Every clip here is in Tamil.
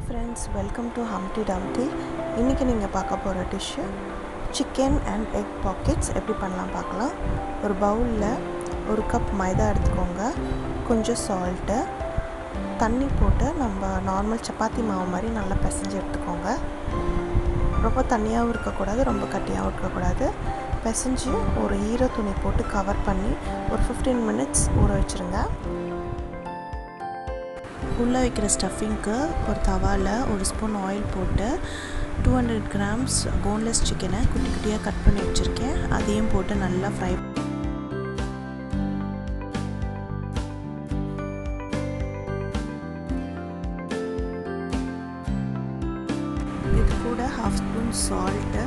friends, welcome to Humpty Dumpty. இன்னைக்கு நீங்க பார்க்க போற dish chicken and egg pockets எப்படி பண்ணலாம் பார்க்கலாம். ஒரு பவுல்ல 1 கப் மைதா எடுத்துக்கோங்க. கொஞ்சம் salt, தண்ணி போட்டு நம்ம நார்மல் சப்பாத்தி மாவு மாதிரி நல்லா பிசைஞ்சு எடுத்துக்கோங்க. ரொம்ப தண்ணியாவும் இருக்க கூடாது, ரொம்ப கட்டியாவும் இருக்க கூடாது. பிசைஞ்சு ஒரு ஈர துணி போட்டு கவர் பண்ணி ஒரு 15 minutes ஊற வச்சிருங்க. உள்ளே வைக்கிற ஸ்டஃபிங்க்கு ஒரு தவாவில் 1 ஸ்பூன் ஆயில் போட்டு 200 grams போன்லெஸ் சிக்கனை குட்டி குட்டியாக கட் பண்ணி வச்சுருக்கேன். அதையும் போட்டு நல்லா ஃப்ரை. இது கூட 1/2 ஸ்பூன் சால்ட்டு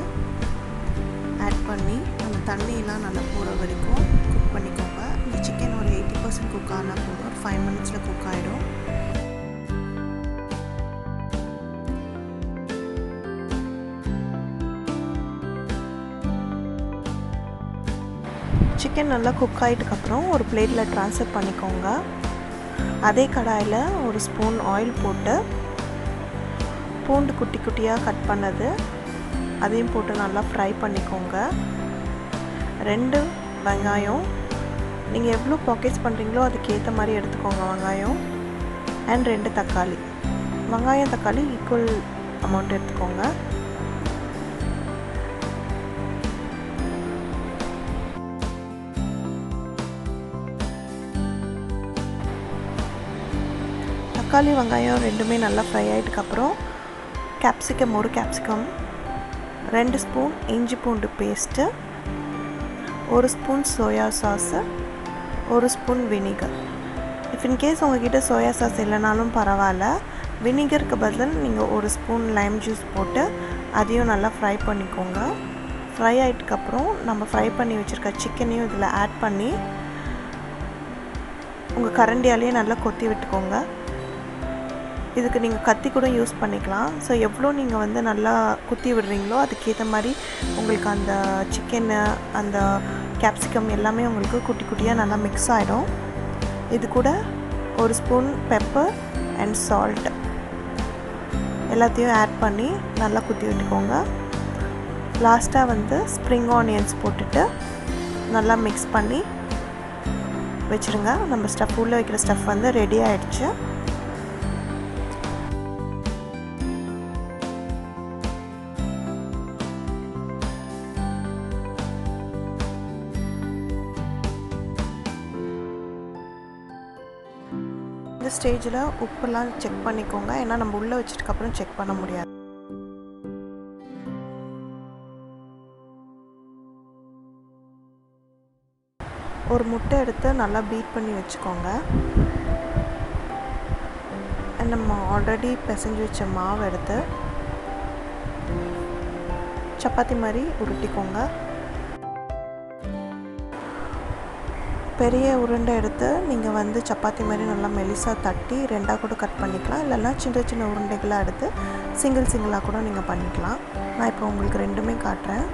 ஆட் பண்ணி அந்த தண்ணியெலாம் நல்லா போகிற வரைக்கும் குக் பண்ணிக்கோங்க. இந்த சிக்கன் ஒரு 80% குக் ஆனால் போதும், ஒரு 5 minutes குக் ஆகிடும். சிக்கன் நல்லா குக் ஆகிட்டுக்கப்புறம் ஒரு பிளேட்டில் ட்ரான்ஸ்ஃபர் பண்ணிக்கோங்க. அதே கடாயில் 1 ஸ்பூன் ஆயில் போட்டு பூண்டு குட்டி குட்டியாக கட் பண்ணது அதையும் போட்டு நல்லா ஃப்ரை பண்ணிக்கோங்க. 2 வெங்காயம், நீங்கள் எவ்வளோ பாக்கெட்ஸ் பண்ணுறீங்களோ அதுக்கேற்ற மாதிரி எடுத்துக்கோங்க வெங்காயம். அண்ட் 2 தக்காளி, வெங்காயம் தக்காளி ஈக்குவல் அமௌண்ட் எடுத்துக்கோங்க. தக்காளி வெங்காயம் ரெண்டுமே நல்லா ஃப்ரை ஆகிட்டுக்கப்புறம் கேப்சிகம், 1 கேப்சிகம், 2 ஸ்பூன் இஞ்சி பூண்டு paste, 1 spoon soya sauce, 1 spoon vinegar. If in case உங்கள்கிட்ட சோயா சாஸ் இல்லைனாலும் பரவாயில்ல, வினிகருக்கு பதில் நீங்கள் 1 ஸ்பூன் லைம் ஜூஸ் போட்டு அதையும் நல்லா ஃப்ரை பண்ணிக்கோங்க. ஃப்ரை ஆகிட்டுக்கப்புறம் நம்ம ஃப்ரை பண்ணி வச்சுருக்க சிக்கனையும் இதில் ஆட் பண்ணி உங்கள் கரண்டியாலேயே நல்லா கொத்தி விட்டுக்கோங்க. இதுக்கு நீங்கள் கத்தி கூட யூஸ் பண்ணிக்கலாம். ஸோ எவ்வளோ நீங்கள் நல்லா குத்தி விடுறீங்களோ அதுக்கேற்ற மாதிரி உங்களுக்கு அந்த சிக்கனு அந்த கேப்சிகம் எல்லாமே உங்களுக்கு குட்டி குட்டியாக நல்லா மிக்ஸ் ஆகிடும். இது கூட 1 ஸ்பூன் பெப்பர் அண்ட் சால்ட் எல்லாத்தையும் ஆட் பண்ணி நல்லா குத்தி விட்டுக்கோங்க. லாஸ்ட்டாக ஸ்ப்ரிங் ஆனியன்ஸ் போட்டுட்டு நல்லா மிக்ஸ் பண்ணி வச்சுருங்க. நம்ம ஸ்டஃப் உள்ளே வைக்கிற ஸ்டஃப் ரெடி ஆகிடுச்சு. இந்த ஸ்டேஜில் உப்புலாம் செக் பண்ணிக்கோங்க, ஏன்னா நம்ம உள்ளே வச்சதுக்கப்புறம் செக் பண்ண முடியாது. ஒரு முட்டை எடுத்து நல்லா பீட் பண்ணி வச்சுக்கோங்க. நம்ம ஆல்ரெடி பிசைஞ்சு வச்ச மாவு எடுத்து சப்பாத்தி மாதிரி உருட்டிக்கோங்க. பெரிய உருண்டை எடுத்து நீங்கள் சப்பாத்தி மாதிரி நல்லா மெலிசாக தட்டி 2ஆக கூட கட் பண்ணிக்கலாம். இல்லைன்னா சின்ன சின்ன உருண்டைகளாக எடுத்து சிங்கிளாக கூட நீங்கள் பண்ணிக்கலாம். நான் இப்போ உங்களுக்கு ரெண்டுமே காட்டுறேன்.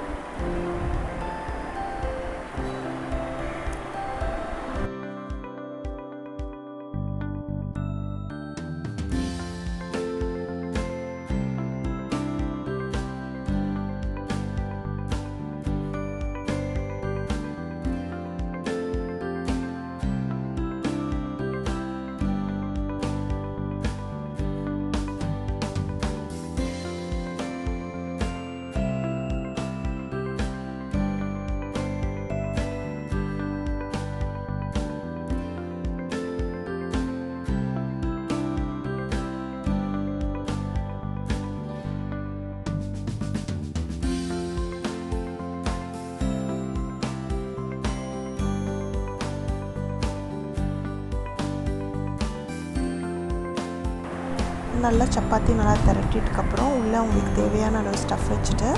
நல்லா சப்பாத்தி நல்லா திரட்டிட்டுக்கப்புறம் உள்ளே உங்களுக்கு தேவையான அளவு ஸ்டஃப் வச்சுட்டு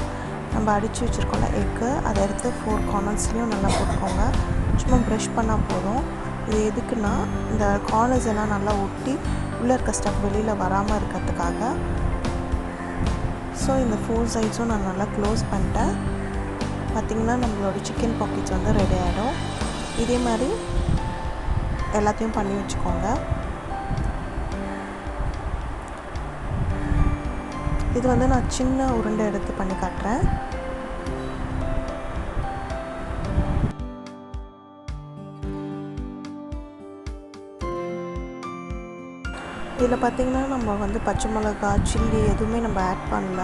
நம்ம அடித்து வச்சுருக்கோம்ல எக்கு, அதை எடுத்து 4 கார்னர்ஸ்லேயும் நல்லா போட்டுக்கோங்க. சும்மா ப்ரஷ் பண்ணால் போதும். இது எதுக்குன்னா இந்த கார்னர்ஸ் எல்லாம் நல்லா ஒட்டி உள்ளே இருக்க ஸ்டஃப் வெளியில் வராமல் இருக்கிறதுக்காக. ஸோ இந்த 4 சைட்ஸும் நான் நல்லா க்ளோஸ் பண்ணிட்டேன். பார்த்திங்கன்னா நம்மளோட சிக்கன் பாக்கெட்ஸ் ரெடி ஆகிடும். இதே மாதிரி எல்லாத்தையும் பண்ணி வச்சுக்கோங்க. இது வந்து நான் சின்ன உருண்டை எடுத்து பண்ணி காட்டுறேன். இதில் பார்த்திங்கன்னா நம்ம வந்து பச்சை மிளகா, சில்லி எதுவுமே நம்ம ஆட் பண்ணல.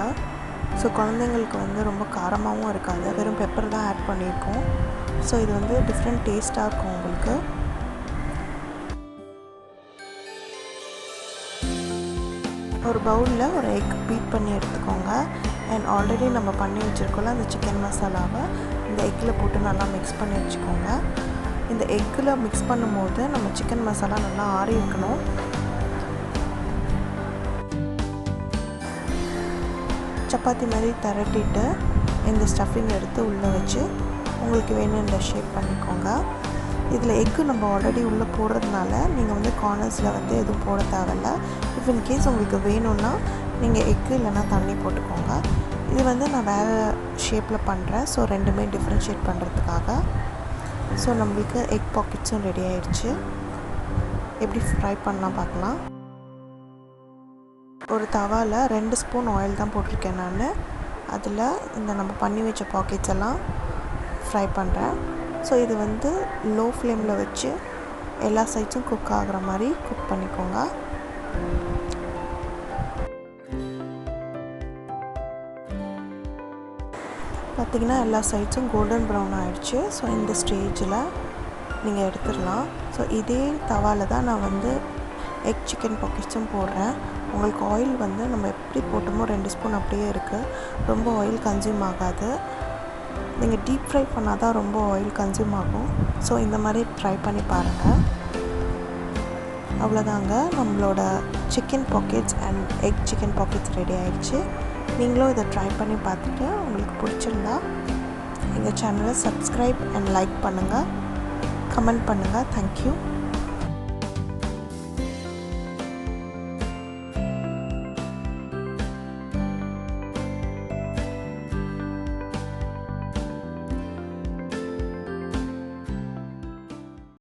ஸோ குழந்தைங்களுக்கு வந்து ரொம்ப காரமாகவும் இருக்காது, வெறும் பெப்பர் தான் ஆட் பண்ணியிருக்கோம். ஸோ இது வந்து டிஃப்ரெண்ட் டேஸ்ட்டாக இருக்கும் உங்களுக்கு. ஒரு பவுலில் ஒரு எக் பீட் பண்ணி எடுத்துக்கோங்க. அண்ட் ஆல்ரெடி நம்ம பண்ணி வச்சுருக்கோம்ல அந்த சிக்கன் மசாலாவை இந்த எக்கில் போட்டு நல்லா மிக்ஸ் பண்ணி வச்சுக்கோங்க. இந்த எக்கில் மிக்ஸ் பண்ணும்போது நம்ம சிக்கன் மசாலா நல்லா ஆறி இருக்கணும். சப்பாத்தி மாதிரி திரட்டிட்டு இந்த ஸ்டஃபிங் எடுத்து உள்ளே வச்சு உங்களுக்கு வேணும் இந்த ஷேப் பண்ணிக்கோங்க. இதில் எக்கு நம்ம ஆல்ரெடி உள்ளே போடுறதுனால நீங்கள் வந்து கார்னர்ஸில் வந்து எதுவும் போட தேவையில்ல. இஃப் இன்கேஸ் உங்களுக்கு வேணும்னா நீங்கள் எக்கு இல்லைன்னா தண்ணி போட்டுக்கோங்க. இது வந்து நான் வேறு ஷேப்பில் பண்ணுறேன். ஸோ ரெண்டுமே டிஃப்ரென்ஷியேட் பண்ணுறதுக்காக. ஸோ நம்மளுக்கு எக் பாக்கெட்ஸும் ரெடி ஆயிடுச்சு. எப்படி ஃப்ரை பண்ணலாம் பார்க்கலாம். ஒரு தவாவில் 2 ஸ்பூன் ஆயில் தான் போட்டிருக்கேன் நான். அதில் இந்த நம்ம பண்ணி வச்ச பாக்கெட்ஸ் எல்லாம் ஃப்ரை பண்ணுறேன். ஸோ இது வந்து லோ ஃப்ளேமில் வச்சு எல்லா சைட்ஸும் குக் ஆகிற மாதிரி குக் பண்ணிக்கோங்க. பார்த்திங்கன்னா எல்லா சைட்ஸும் கோல்டன் ப்ரௌன் ஆகிடுச்சு. ஸோ இந்த ஸ்டேஜில் நீங்கள் எடுத்துடலாம். ஸோ இதே தவாவில் தான் நான் வந்து எக் சிக்கன் பாக்கெட்ஸும் போடுறேன். உங்களுக்கு ஆயில் வந்து நம்ம எப்படி போட்டோமோ 2 ஸ்பூன் அப்படியே இருக்குது. ரொம்ப ஆயில் கன்சியூம் ஆகாது. நீங்கள் டீப் ஃப்ரை பண்ணால் தான் ரொம்ப ஆயில் கன்சியூம் ஆகும். ஸோ இந்த மாதிரி ட்ரை பண்ணி பாருங்கள். அவ்வளோதாங்க, நம்மளோட chicken pockets and egg chicken pockets ready ஆகிடுச்சு. நீங்களும் இதை ட்ரை பண்ணி பார்த்துட்டு உங்களுக்கு பிடிச்சிருந்தா எங்கள் சேனலை சப்ஸ்கிரைப் அண்ட் லைக் பண்ணுங்கள், கமெண்ட் பண்ணுங்கள். தேங்க்யூ.